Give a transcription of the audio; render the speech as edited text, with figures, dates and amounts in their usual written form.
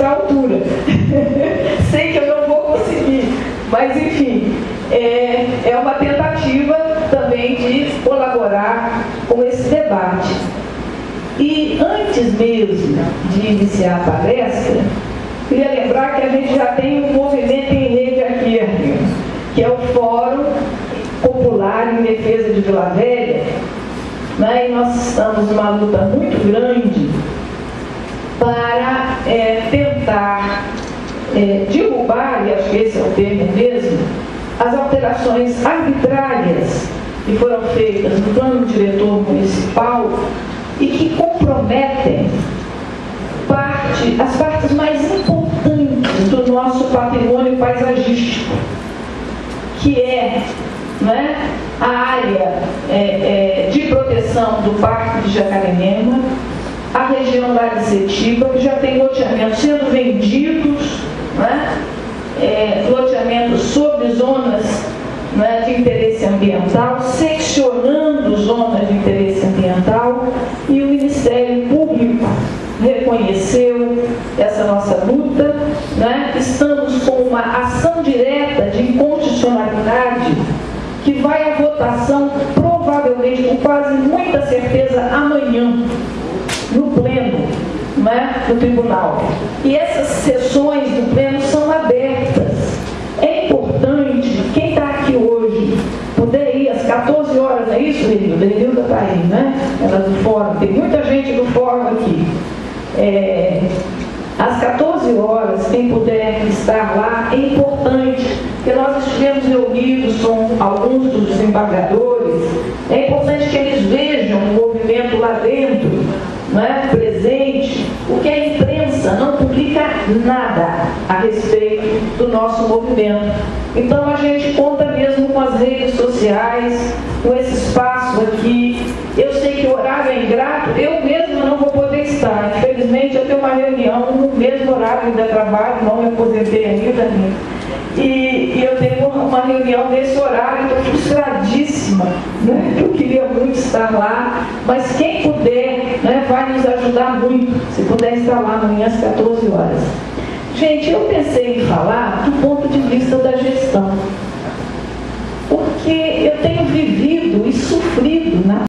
essa altura. Sei que eu não vou conseguir, mas enfim, é uma tentativa também de colaborar com esse debate. E antes mesmo de iniciar a palestra, queria lembrar que a gente já tem um movimento em rede aqui, que é o Fórum Popular em Defesa de Vila Velha, né? E nós estamos numa luta muito grande para tentar derrubar, e acho que esse é o termo mesmo, as alterações arbitrárias que foram feitas no plano diretor municipal e que comprometem as partes mais importantes do nosso patrimônio paisagístico, que é, né, a área de proteção do Parque de Jacaremenga, a região da Aricetiba, que já tem loteamentos sendo vendidos, né, loteamentos sobre zonas, né, de interesse ambiental, seccionando zonas de interesse ambiental, e o Ministério Público reconheceu essa nossa luta, né? Estamos com uma ação direta de inconstitucionalidade que vai à votação, provavelmente, com quase muita certeza, amanhã, no Pleno, né, do Tribunal. E essas sessões do Pleno são abertas. É importante, quem está aqui hoje, puder ir às 14 horas, não é isso, Renilda? A Renilda está aí, né? Ela do Fórum, tem muita gente do Fórum aqui. Às 14 horas, quem puder estar lá, é importante, porque nós estivemos reunidos com alguns dos desembargadores, é importante que eles vejam o movimento lá dentro, né, presente, porque a imprensa não publica nada a respeito do nosso movimento. Então a gente conta mesmo com as redes sociais, com esse espaço aqui. Eu sei que o horário é ingrato, eu mesma não vou poder estar. Infelizmente eu tenho uma reunião no mesmo horário de trabalho, não me aposentei ainda, e eu tenho uma reunião nesse horário, estou frustradíssima, né? Eu queria muito estar lá, mas quem puder, né, vai nos ajudar muito, se puder estar lá amanhã às 14 horas. Gente, eu pensei em falar do ponto de vista da gestão, porque eu tenho vivido e sofrido na